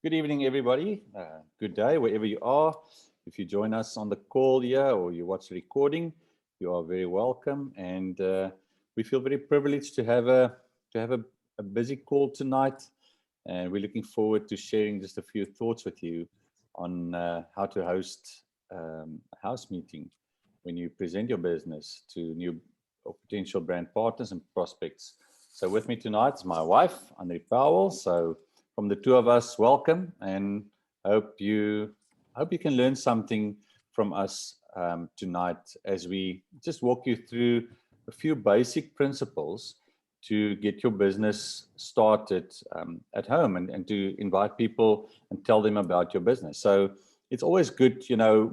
Good evening, everybody. Good day, wherever you are. If you join us on the call here or you watch the recording, you are very welcome. And we feel very privileged to have a busy call tonight. And we're looking forward to sharing just a few thoughts with you on how to host a house meeting when you present your business to new or potential brand partners and prospects. So with me tonight is my wife, Andre Powell. So from the two of us, welcome, and hope you hope you can learn something from us tonight as we just walk you through a few basic principles to get your business started at home and to invite people and tell them about your business. So it's always good,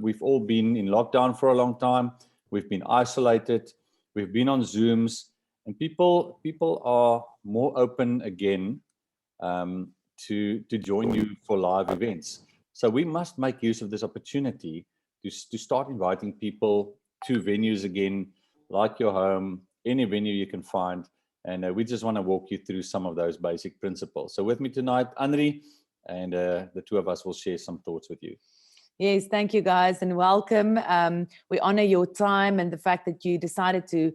we've all been in lockdown for a long time. We've been isolated. We've been on Zooms, and people are more open again to join you for live events. So we must make use of this opportunity to start inviting people to venues again, like your home, any venue you can find. And we just want to walk you through some of those basic principles. So with me tonight, Henri, and the two of us will share some thoughts with you. Yes, thank you guys and welcome. We honor your time and the fact that you decided to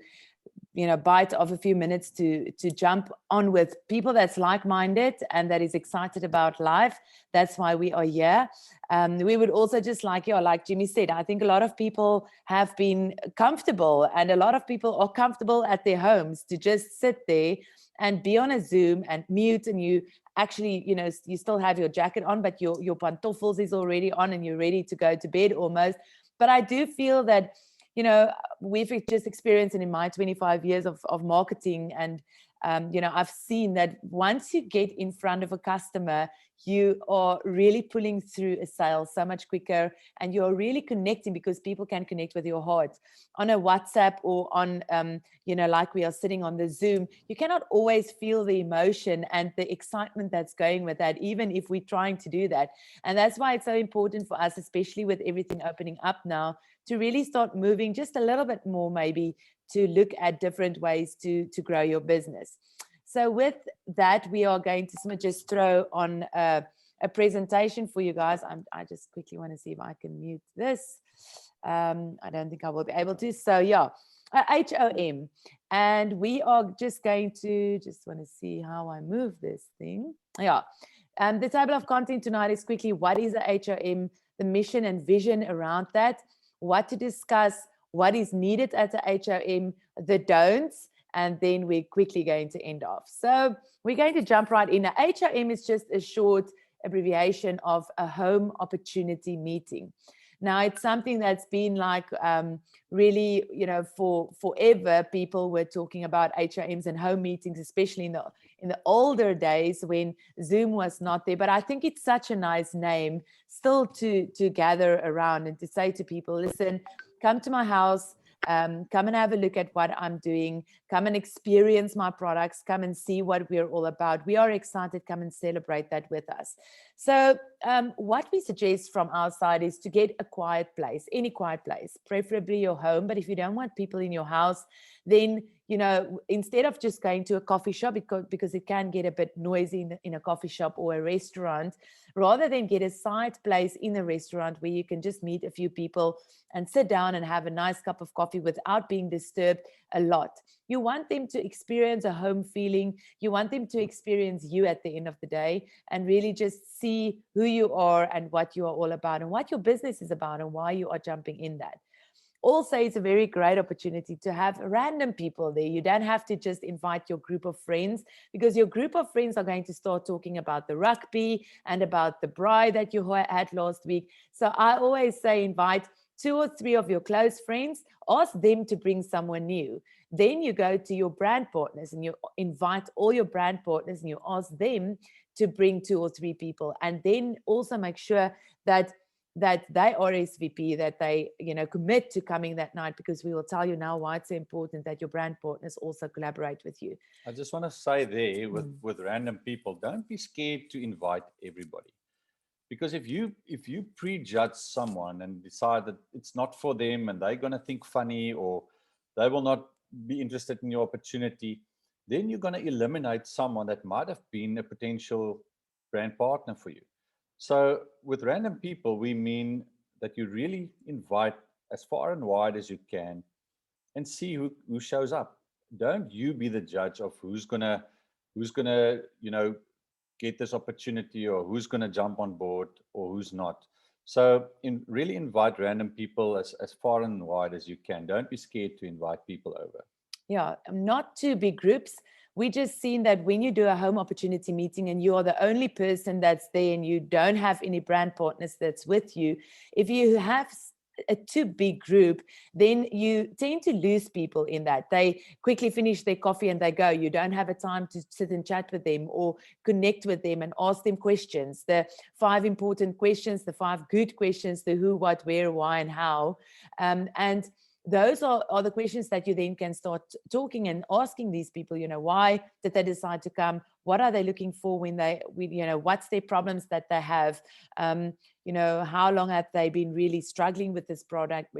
bite off a few minutes to jump on with people that's like-minded and that is excited about life. That's why we are here. We would also just like Jimmy said, I think a lot of people have been comfortable and a lot of people are comfortable at their homes to just sit there and be on a Zoom and mute, and you actually, you still have your jacket on, but your pantoffels is already on and you're ready to go to bed almost. But I do feel that we've just experienced it in my 25 years of marketing. And, I've seen that once you get in front of a customer, you are really pulling through a sale so much quicker, and you're really connecting because people can connect with your heart. On a WhatsApp or on, like we are sitting on the Zoom, you cannot always feel the emotion and the excitement that's going with that, even if we're trying to do that. And that's why it's so important for us, especially with everything opening up now, to really start moving just a little bit more, maybe to look at different ways to grow your business. So with that, we are going to just throw on a presentation for you guys. I just quickly want to see if I can mute this. I don't think I will be able to. So yeah, HOM. And we are just going to, just want to see how I move this thing. Yeah. The table of content tonight is quickly, what is a HOM, the mission and vision around that, what to discuss, what is needed at the HOM, the don'ts, and then we're quickly going to end off. So we're going to jump right in. A HOM is just a short abbreviation of a home opportunity meeting. Now, it's something that's been like really, for forever, people were talking about HOMs and home meetings, especially in the older days when Zoom was not there. But I think it's such a nice name still to gather around and to say to people, listen, come to my house, come and have a look at what I'm doing, come and experience my products, come and see what we're all about. We are excited, come and celebrate that with us. So what we suggest from our side is to get a quiet place, any quiet place, preferably your home. But if you don't want people in your house, then instead of just going to a coffee shop, because it can get a bit noisy in a coffee shop or a restaurant, rather than get a side place in a restaurant where you can just meet a few people and sit down and have a nice cup of coffee without being disturbed a lot. You want them to experience a home feeling. You want them to experience you at the end of the day and really just see who you are and what you are all about and what your business is about and why you are jumping in that. Also, it's a very great opportunity to have random people there. You don't have to just invite your group of friends, because your group of friends are going to start talking about the rugby and about the bride that you had last week. So I always say invite 2 or 3 of your close friends, ask them to bring someone new. Then you go to your brand partners and you invite all your brand partners and you ask them to bring 2 or 3 people. And then also make sure that they RSVP, that they commit to coming that night, because we will tell you now why it's so important that your brand partners also collaborate with you. I just want to say there with random people, don't be scared to invite everybody. Because if you prejudge someone and decide that it's not for them and they're going to think funny or they will not be interested in your opportunity, then you're going to eliminate someone that might have been a potential brand partner for you. So with random people, we mean that you really invite as far and wide as you can and see who shows up. Don't you be the judge of who's gonna get this opportunity or who's gonna jump on board or who's not. So really invite random people as far and wide as you can. Don't be scared to invite people over. Yeah, not two big groups. We just seen that when you do a home opportunity meeting and you are the only person that's there and you don't have any brand partners that's with you, if you have a too big group, then you tend to lose people in that. They quickly finish their coffee and they go. You don't have a time to sit and chat with them or connect with them and ask them questions. The 5 important questions, the 5 good questions, the who, what, where, why, and how. And those are the questions that you then can start talking and asking these people, why did they decide to come? What are they looking for when what's their problems that they have? How long have they been really struggling with this product,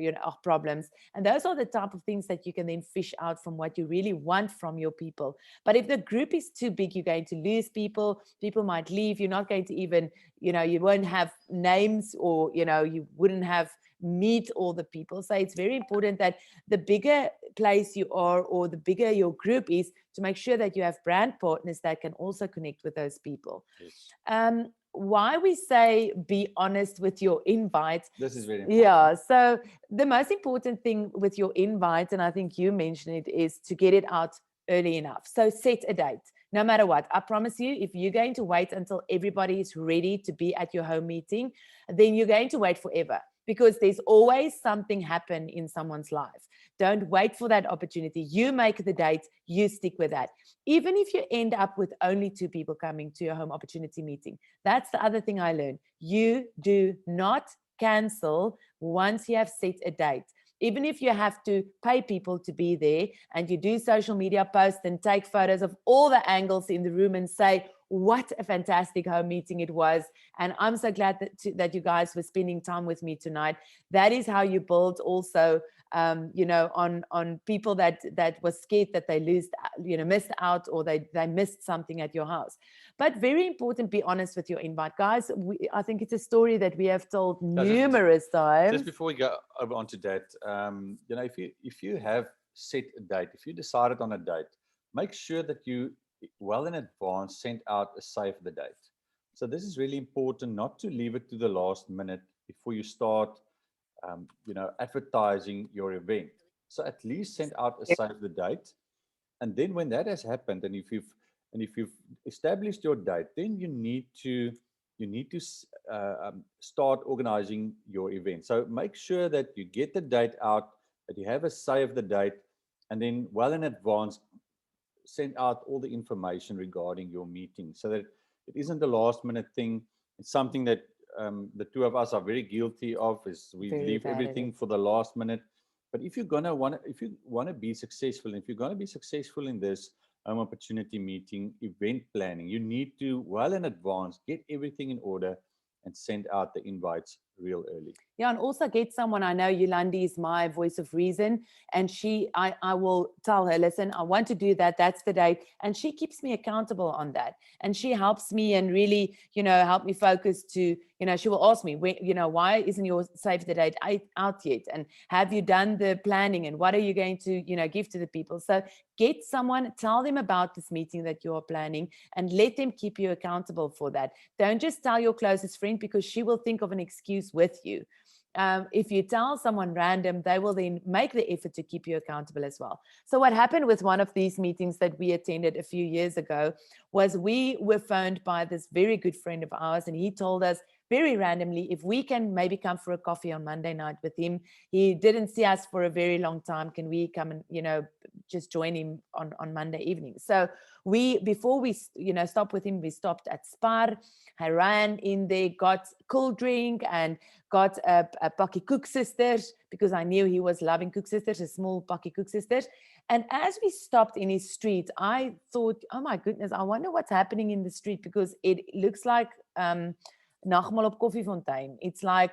problems? And those are the type of things that you can then fish out from what you really want from your people. But if the group is too big, you're going to lose people. People might leave. You're not going to even, you won't have names or, you wouldn't have meet all the people. So it's very important that the bigger place you are or the bigger your group is, to make sure that you have brand partners that can also connect with those people. Yes. Why we say be honest with your invite. This is very important. Yeah. So the most important thing with your invite, and I think you mentioned it, is to get it out early enough. So set a date. No matter what, I promise you, if you're going to wait until everybody is ready to be at your home meeting, then you're going to wait forever, because there's always something happen in someone's life. Don't wait for that opportunity. You make the date, you stick with that. Even if you end up with only 2 people coming to your home opportunity meeting, that's the other thing I learned. You do not cancel once you have set a date. Even if you have to pay people to be there and you do social media posts and take photos of all the angles in the room and say, what a fantastic home meeting it was. And I'm so glad that you guys were spending time with me tonight. That is how you build also, on people that was scared that they missed out, or they missed something at your house. But very important, be honest with your invite, guys. I think it's a story that we have told numerous times. Just before we go over onto that, if you have set a date, if you decided on a date, make sure that you well in advance send out a save the date. So this is really important, not to leave it to the last minute before you start advertising your event. So at least send out a save the date, and then when that has happened, and if you've established your date, then you need to start organizing your event. So make sure that you get the date out, that you have a save the date, and then well in advance send out all the information regarding your meeting, so that it isn't a last minute thing. It's something that the two of us are very guilty of, is we leave everything for the last minute. But if you want to be successful, if you're going to be successful in this home opportunity meeting event planning, you need to well in advance get everything in order and send out the invites real early. Yeah, and also get someone. I know Yolandi is my voice of reason, and I will tell her, listen, I want to do that. That's the date. And she keeps me accountable on that. And she helps me and really, help me focus to, she will ask me, why isn't your save the date out yet? And have you done the planning? And what are you going to, give to the people? So get someone, tell them about this meeting that you are planning, and let them keep you accountable for that. Don't just tell your closest friend, because she will think of an excuse with you. If you tell someone random, they will then make the effort to keep you accountable as well. So what happened with one of these meetings that we attended a few years ago was we were phoned by this very good friend of ours, and he told us very randomly if we can maybe come for a coffee on Monday night with him. He didn't see us for a very long time. Can we come and, just join him on Monday evening? So before we stopped with him, we stopped at Spar. I ran in there, got cool drink, and got a pakkie Koeksisters, because I knew he was loving Koeksisters, a small pakkie Koeksisters. And as we stopped in his street, I thought, oh my goodness, I wonder what's happening in the street, because it looks like Nagmaal op Koffiefontein. It's like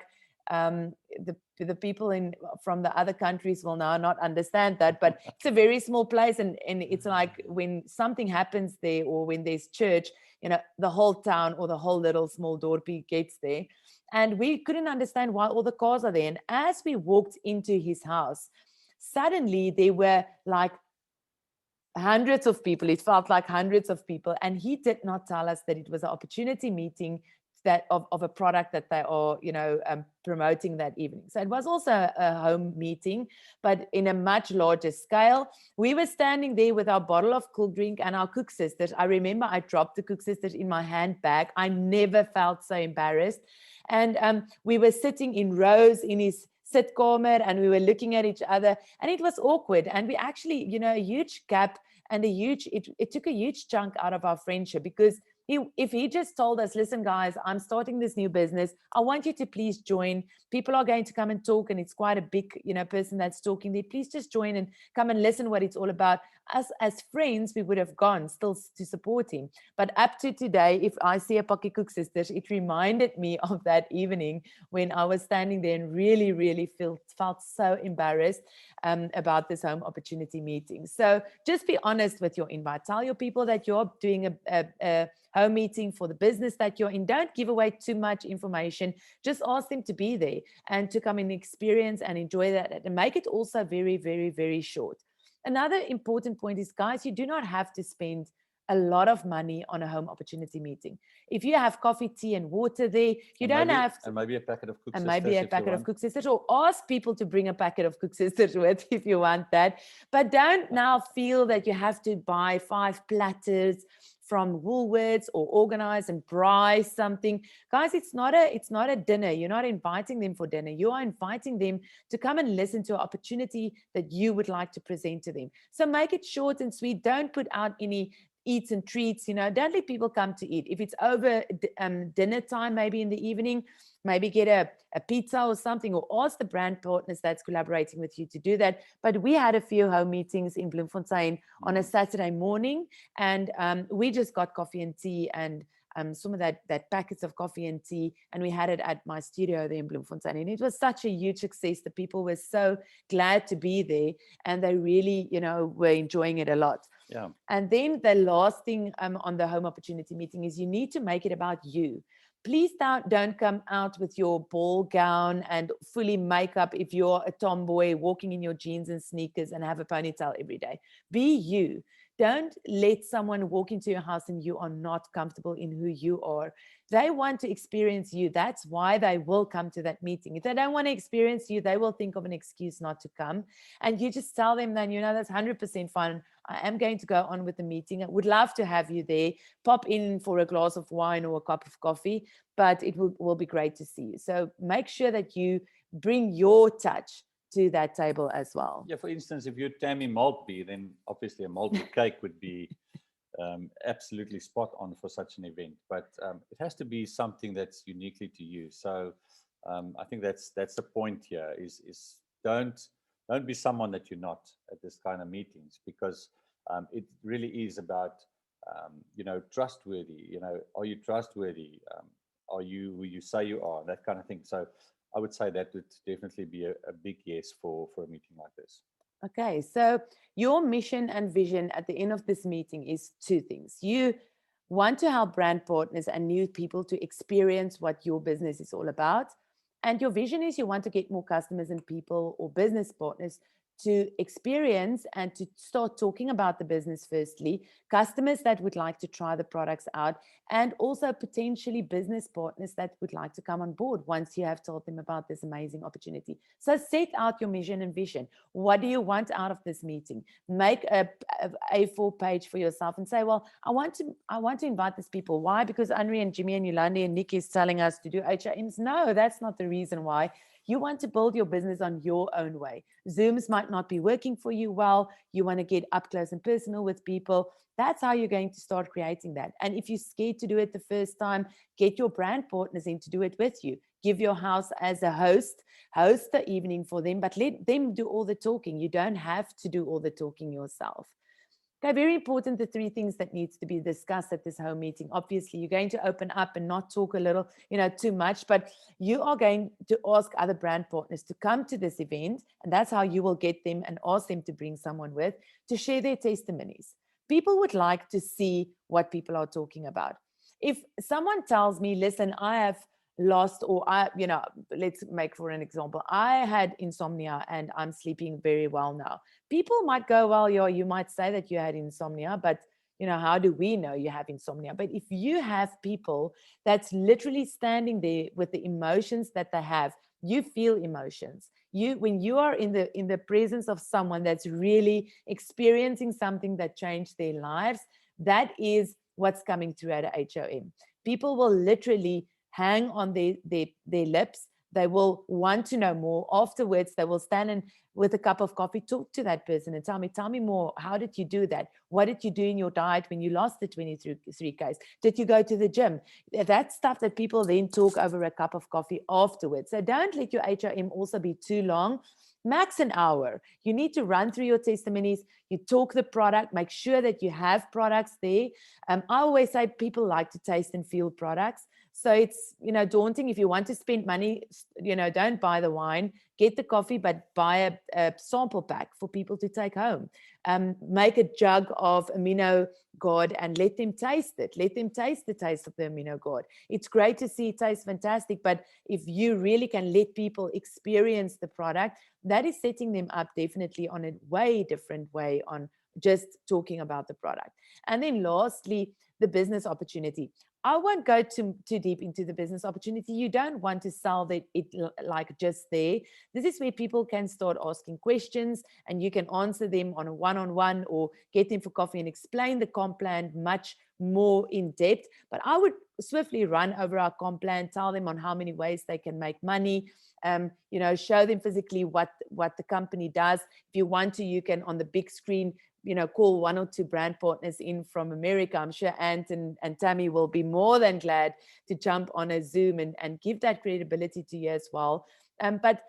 The people from the other countries will now not understand that, but it's a very small place, and it's like when something happens there, or when there's church, the whole town or the whole little small Dorpie gets there. And we couldn't understand why all the cars are there. And as we walked into his house, suddenly there were like hundreds of people. It felt like hundreds of people. And he did not tell us that it was an opportunity meeting that of a product that they are, promoting that evening. So it was also a home meeting, but in a much larger scale. We were standing there with our bottle of cool drink and our Cook Sisters. I remember I dropped the Cook Sisters in my handbag. I never felt so embarrassed. And we were sitting in rows in his sitkamer, and we were looking at each other, and it was awkward. And we actually, a huge gap, and it took a huge chunk out of our friendship, because if he just told us, listen, guys, I'm starting this new business. I want you to please join. People are going to come and talk, and it's quite a big, person that's talking there. Please just join and come and listen what it's all about. Us as friends, we would have gone still to support him. But up to today, if I see a Pocket Cook Sisters, it reminded me of that evening when I was standing there and really, really felt so embarrassed about this home opportunity meeting. So just be honest with your invite. Tell your people that you're doing a home meeting for the business that you're in. Don't give away too much information. Just ask them to be there and to come and experience and enjoy that, and make it also very, very, very short. Another important point is, guys, you do not have to spend a lot of money on a home opportunity meeting. If you have coffee, tea, and water there, you don't have to. And maybe a packet of Cook Sisters. And maybe a packet of Cook Sisters, or ask people to bring a packet of Cook Sisters with if you want that. But don't now feel that you have to buy 5 platters from Woolworths or organize and buy something. Guys, it's not a dinner. You're not inviting them for dinner. You are inviting them to come and listen to an opportunity that you would like to present to them. So make it short and sweet. Don't put out any eats and treats. Don't let people come to eat. If it's over dinner time, maybe in the evening, maybe get a pizza or something, or ask the brand partners that's collaborating with you to do that. But we had a few home meetings in Bloemfontein on a Saturday morning, and we just got coffee and tea, and some of that packets of coffee and tea, and we had it at my studio there in Bloemfontein, and it was such a huge success. The people were so glad to be there, and they really, were enjoying it a lot. Yeah. And then the last thing on the home opportunity meeting is you need to make it about you. Please don't come out with your ball gown and fully makeup if you're a tomboy walking in your jeans and sneakers and have a ponytail every day. Be you. Don't let someone walk into your house and you are not comfortable in who you are. They want to experience you. That's why they will come to that meeting. If they don't want to experience you, they will think of an excuse not to come. And you just tell them then, that's 100% fine. I am going to go on with the meeting. I would love to have you there. Pop in for a glass of wine or a cup of coffee, but it will be great to see you. So make sure that you bring your touch to that table as well. Yeah, for instance, if you're Tammy Maltby, then obviously a Maltby cake would be absolutely spot on for such an event. But it has to be something that's uniquely to you. So I think that's the point here. Is don't be someone that you're not at this kind of meetings, because it really is about trustworthy. Are you trustworthy? Are you who you say you are? That kind of thing. So I would say that would definitely be a big yes for a meeting like this. Okay, so your mission and vision at the end of this meeting is 2 things. You want to help brand partners and new people to experience what your business is all about. And your vision is you want to get more customers and people or business partners to experience and to start talking about the business firstly, customers that would like to try the products out, and also potentially business partners that would like to come on board once you have told them about this amazing opportunity. So set out your mission and vision. What do you want out of this meeting? Make a A4 page for yourself and say, well, I want to invite these people. Why? Because Henri and Jimmy and Yolandi and Nick is telling us to do HOMs. No, that's not the reason why. You want to build your business on your own way. Zooms might not be working for you well. You want to get up close and personal with people. That's how you're going to start creating that. And if you're scared to do it the first time, get your brand partners in to do it with you. Give your house as a host the evening for them, but let them do all the talking. You don't have to do all the talking yourself. Okay, very important, the 3 things that needs to be discussed at this home meeting. Obviously, you're going to open up and not talk a little, too much, but you are going to ask other brand partners to come to this event, and that's how you will get them and ask them to bring someone with to share their testimonies. People would like to see what people are talking about. If someone tells me, listen, I have lost, or let's make for an example, I had insomnia and I'm sleeping very well now. People might go, well, you might say that you had insomnia, but how do we know you have insomnia? But if you have people that's literally standing there with the emotions that they have, you feel emotions. When you are in the presence of someone that's really experiencing something that changed their lives, that is what's coming through at a HOM. People will literally hang on their lips. They will want to know more. Afterwards, they will stand and with a cup of coffee, talk to that person and tell me more. How did you do that? What did you do in your diet when you lost the 23 kgs? Did you go to the gym? That's stuff that people then talk over a cup of coffee afterwards. So don't let your HOM also be too long. Max an hour. You need to run through your testimonies. You talk the product, make sure that you have products there. I always say people like to taste and feel products. So it's, daunting. If you want to spend money, don't buy the wine, get the coffee, but buy a sample pack for people to take home. Make a jug of amino gourd and let them taste it. Let them taste the taste of the amino gourd. It's great to see it tastes fantastic, but if you really can let people experience the product, that is setting them up definitely on a way different way on just talking about the product. And then lastly, the business opportunity. I won't go too deep into the business opportunity. You don't want to sell it like just there. This is where people can start asking questions and you can answer them on a one-on-one or get them for coffee and explain the comp plan much more in depth. But I would swiftly run over our comp plan, tell them on how many ways they can make money, show them physically what the company does. If you want to, you can on the big screen call 1 or 2 brand partners in from America. I'm sure Ant and Tammy will be more than glad to jump on a Zoom and give that credibility to you as well. But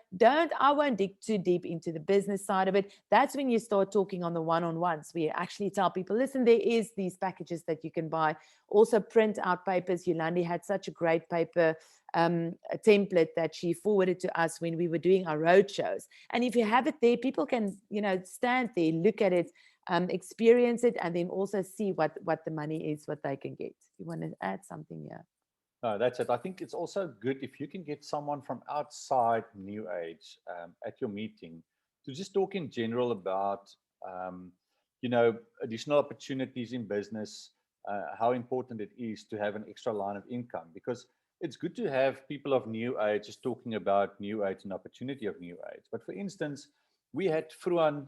I won't dig too deep into the business side of it. That's when you start talking on the one-on-ones, where you actually tell people, listen, there is these packages that you can buy. Also print out papers. Yolandi had such a great paper a template that she forwarded to us when we were doing our road shows. And if you have it there, people can, stand there, look at it, experience it, and then also see what the money is, what they can get. You want to add something here? No, that's it. I think it's also good if you can get someone from outside New Age at your meeting to just talk in general about, additional opportunities in business, how important it is to have an extra line of income, because it's good to have people of New Age just talking about New Age and opportunity of New Age. But for instance, we had Fruan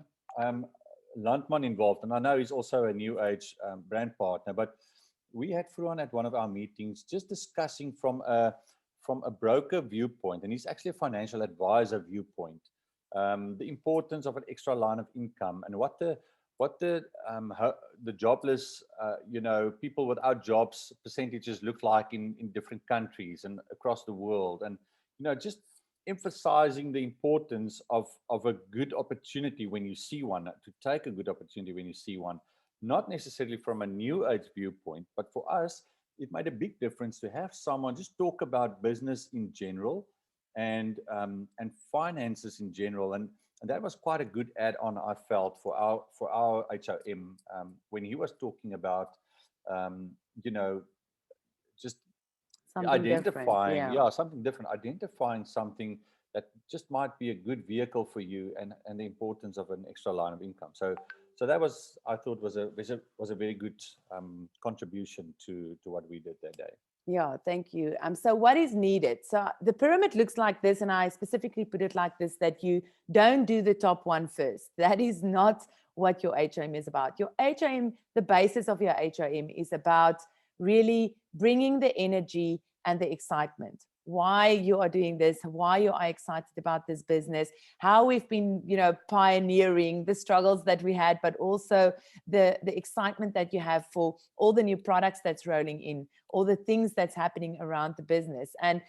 Landman involved, and I know he's also a New Age brand partner, but we had Fruan at one of our meetings just discussing from a broker viewpoint, and he's actually a financial advisor viewpoint, the importance of an extra line of income and what the jobless, people without jobs percentages look like in different countries and across the world, and just emphasizing the importance of a good opportunity when you see one, to take a good opportunity when you see one. Not necessarily from a New Age viewpoint, but for us, it made a big difference to have someone just talk about business in general and finances in general, and that was quite a good add-on, I felt, for our HOM when he was talking about just Something identifying, different, something different, identifying something that just might be a good vehicle for you, and the importance of an extra line of income. So that was, I thought, was a very good contribution to what we did that day. Yeah, thank you. So what is needed? So the pyramid looks like this, and I specifically put it like this, that you don't do the top one first. That is not what your HOM is about. Your HOM, the basis of your HOM is about really bringing the energy and the excitement. Why you are doing this, why you are excited about this business, how we've been, pioneering, the struggles that we had, but also the excitement that you have for all the new products that's rolling in, all the things that's happening around the business. And,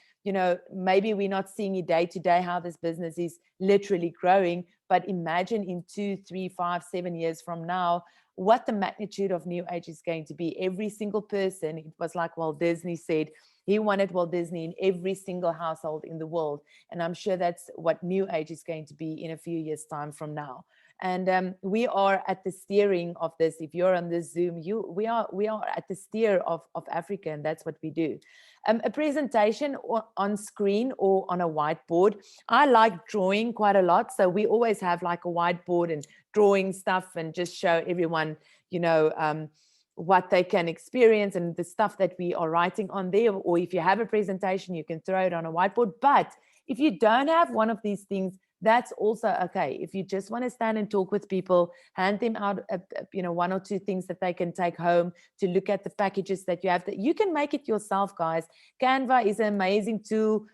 maybe we're not seeing it day to day how this business is literally growing, but imagine in 2, 3, 5, 7 years from now, what the magnitude of New Age is going to be. Every single person, it was like Walt Disney said, he wanted Walt Disney in every single household in the world. And I'm sure that's what New Age is going to be in a few years' time from now. And we are at the steering of this. If you're on this Zoom, we are at the steer of Africa, and that's what we do. A presentation on screen or on a whiteboard. I like drawing quite a lot, so we always have like a whiteboard and drawing stuff and just show everyone, what they can experience and the stuff that we are writing on there. Or if you have a presentation, you can throw it on a whiteboard. But if you don't have one of these things, that's also okay. If you just want to stand and talk with people, hand them out, one or two things that they can take home to look at the packages that you have, that you can make it yourself, guys. Canva is an amazing tool.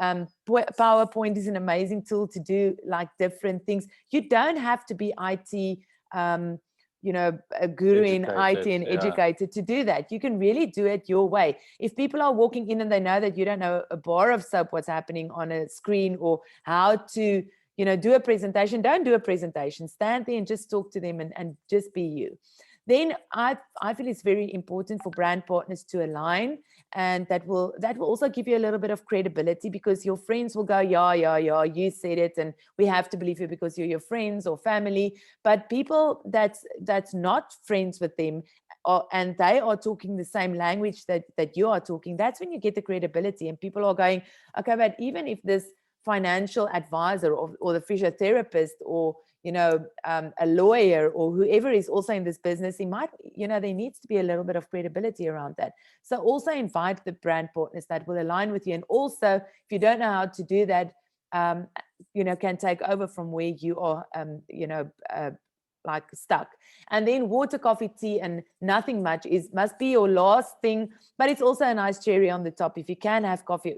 PowerPoint is an amazing tool to do like different things. You don't have to be IT, a guru in IT and educated to do that. You can really do it your way. If people are walking in and they know that you don't know a bar of soap what's happening on a screen or how to, do a presentation, don't do a presentation. Stand there and just talk to them and just be you. Then I feel it's very important for brand partners to align, and that will also give you a little bit of credibility, because your friends will go, yeah, you said it, and we have to believe you because you're your friends or family. But people that's not friends with them, and they are talking the same language that you are talking, that's when you get the credibility, and people are going, okay, but even if this financial advisor or the physiotherapist or a lawyer or whoever is also in this business, he might, there needs to be a little bit of credibility around that. So also invite the brand partners that will align with you. And also, if you don't know how to do that, can take over from where you are, like stuck. And then water, coffee, tea, and nothing much must be your last thing, but it's also a nice cherry on the top. If you can have coffee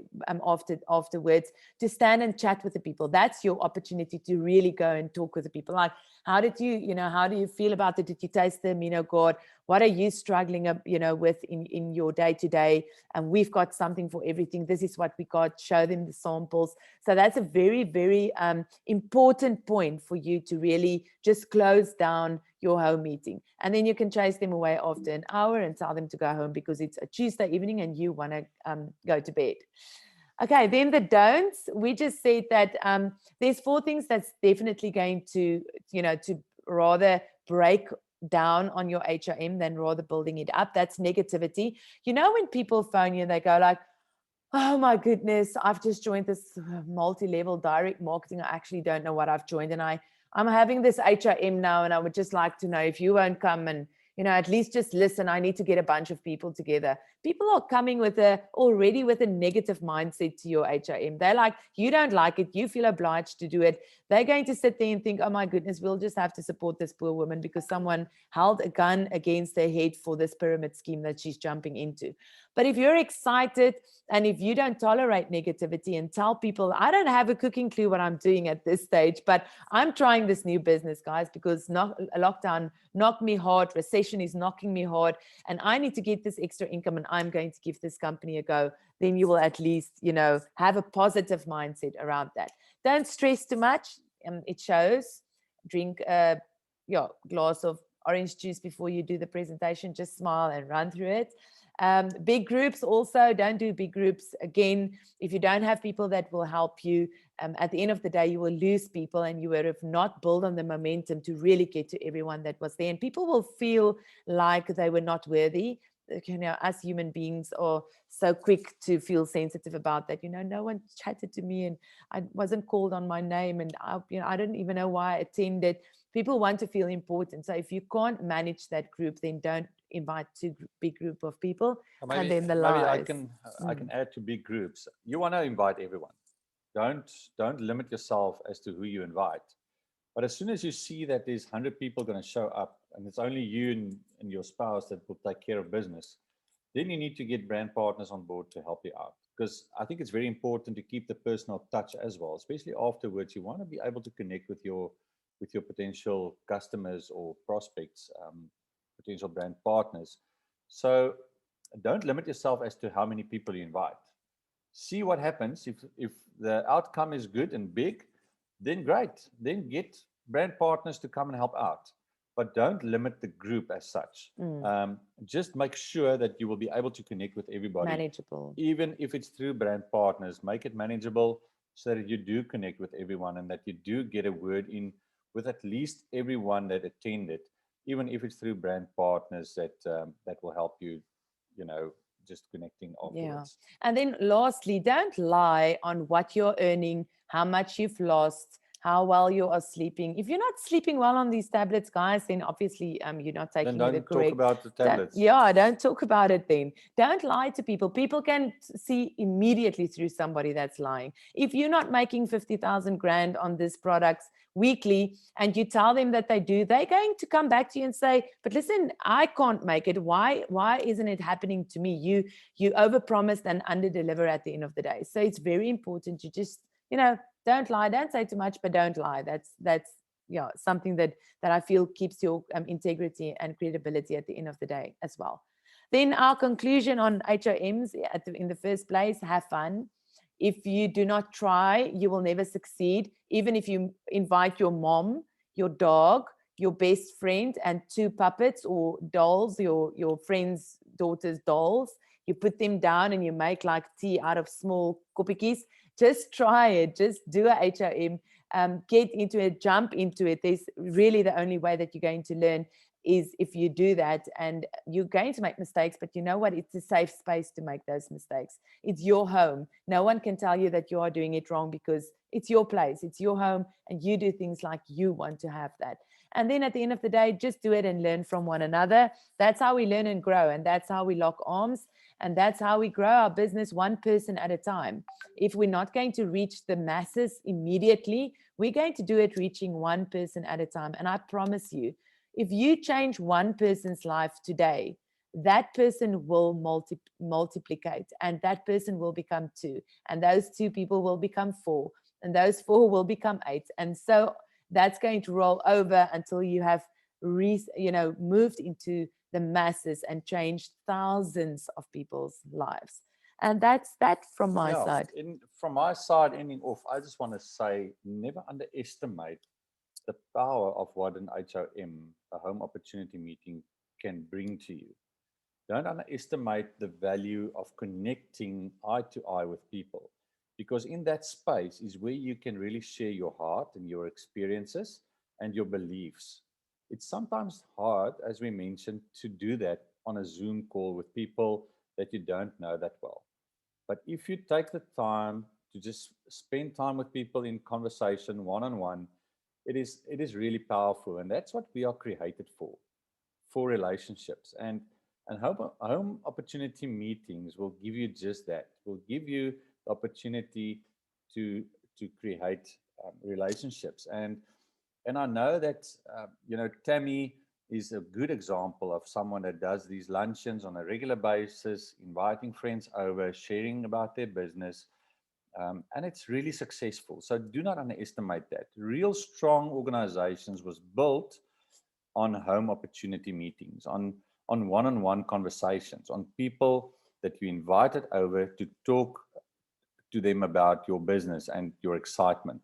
afterwards, to stand and chat with the people, that's your opportunity to really go and talk with the people. Like, how do you feel about it? Did you taste the amino gourd? What are you struggling with in your day-to-day? And we've got something for everything. This is what we got. Show them the samples. So that's a very, very important point for you to really just close down your home meeting. And then you can chase them away after an hour and tell them to go home because it's a Tuesday evening and you want to go to bed. Okay, then the don'ts. We just said that there's 4 things that's definitely going to rather break down on your HRM than rather building it up. That's negativity. When people phone you, they go like, oh my goodness, I've just joined this multi-level direct marketing. I actually don't know what I've joined. And I'm having this HRM now, and I would just like to know if you won't come and, at least just listen. I need to get a bunch of people together. People are coming already with a negative mindset to your HRM. They're like, you don't like it. You feel obliged to do it. They're going to sit there and think, oh my goodness, we'll just have to support this poor woman because someone held a gun against their head for this pyramid scheme that she's jumping into. But if you're excited and if you don't tolerate negativity and tell people, I don't have a cooking clue what I'm doing at this stage, but I'm trying this new business, guys, because lockdown knocked me hard, recession is knocking me hard, and I need to get this extra income and I'm going to give this company a go, then you will at least, have a positive mindset around that. Don't stress too much. It shows. Drink a glass of orange juice before you do the presentation. Just smile and run through it. Big groups also, don't do big groups. Again, if you don't have people that will help you, at the end of the day, you will lose people and you would have not built on the momentum to really get to everyone that was there. And people will feel like they were not worthy. Us human beings are so quick to feel sensitive about that. No one chatted to me and I wasn't called on my name and I didn't even know why I attended. People want to feel important. So if you can't manage that group, then don't invite too big group of people. And then the lies. Maybe I can add to big groups. You want to invite everyone. Don't limit yourself as to who you invite. But as soon as you see that there's 100 people going to show up and it's only you and your spouse that will take care of business, then you need to get brand partners on board to help you out. Because I think it's very important to keep the personal touch as well, especially afterwards. You want to be able to connect with your potential customers or prospects, potential brand partners. So don't limit yourself as to how many people you invite. See what happens. If the outcome is good and big, then great. Then get brand partners to come and help out. but don't limit the group as such. Just make sure that you will be able to connect with everybody. Manageable. Even if it's through brand partners, make it manageable so that you do connect with everyone and that you do get a word in with at least everyone that attended, even if it's through brand partners that will help you, just connecting afterwards. Yeah. And then lastly, don't lie on what you're earning, how much you've lost, how well you are sleeping. If you're not sleeping well on these tablets, guys, then obviously you're not taking Then the don't correct. talk about the tablets. Don't talk about it then. Don't lie to people. People can see immediately through somebody that's lying. If you're not making 50,000 grand on these products weekly and you tell them that they do, they're going to come back to you and say, but listen, I can't make it. Why isn't it happening to me? You overpromised and underdeliver at the end of the day. So it's very important to just, don't lie, don't say too much, but don't lie. That's something that I feel keeps your integrity and credibility at the end of the day as well. Then our conclusion on HOMs in the first place: have fun. If you do not try, you will never succeed. Even if you invite your mom, your dog, your best friend, and 2 puppets or dolls, your friend's daughter's dolls, you put them down and you make like tea out of small koppietjies. Just try it. Just do a HOM. Get into it, jump into it. There's really the only way that you're going to learn is if you do that, and you're going to make mistakes, but you know what? It's a safe space to make those mistakes. It's your home. No one can tell you that you are doing it wrong because it's your place, it's your home, and you do things like you want to have that. And then at the end of the day, just do it and learn from one another. That's how we learn and grow, and that's how we lock arms, and that's how we grow our business one person at a time. If we're not going to reach the masses immediately, we're going to do it reaching one person at a time. And I promise you, if you change one person's life today, that person will multiplicate, and that person will become 2, and those 2 people will become 4, and those 4 will become 8, and so that's going to roll over until you have moved into the masses and changed thousands of people's lives. And that's that from my side. From my side, ending off, I just want to say, never underestimate the power of what an HOM, a home opportunity meeting, can bring to you. Don't underestimate the value of connecting eye to eye with people, because in that space is where you can really share your heart and your experiences and your beliefs. It's sometimes hard, as we mentioned, to do that on a Zoom call with people that you don't know that well. But if you take the time to just spend time with people in conversation one-on-one, it is really powerful. And that's what we are created for relationships. And home opportunity meetings will give you just that, will give you the opportunity to create relationships. And I know that, Tammy is a good example of someone that does these luncheons on a regular basis, inviting friends over, sharing about their business. And it's really successful. So do not underestimate that. Real strong organizations was built on home opportunity meetings, on one-on-one conversations, on people that you invited over to talk to them about your business and your excitement.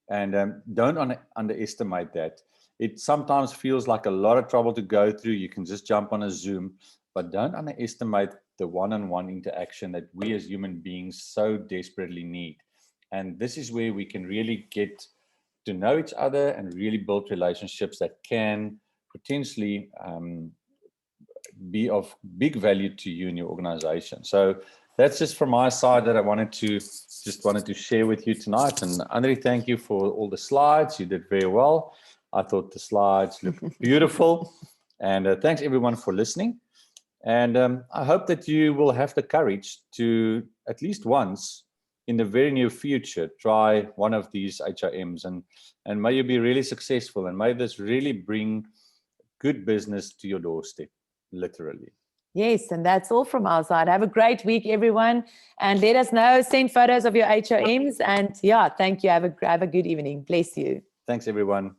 And don't underestimate that. It sometimes feels like a lot of trouble to go through. You can just jump on a Zoom, but don't underestimate the one-on-one interaction that we as human beings so desperately need. And this is where we can really get to know each other and really build relationships that can potentially be of big value to you and your organization. So that's just from my side that I wanted to share with you tonight. And Andre, thank you for all the slides. You did very well. I thought the slides looked beautiful. And thanks everyone for listening. And I hope that you will have the courage to, at least once in the very near future, try one of these HOMs, and may you be really successful, and may this really bring good business to your doorstep, literally. Yes, and that's all from our side. Have a great week, everyone, and let us know. Send photos of your HOMs, and thank you. Have a good evening. Bless you. Thanks, everyone.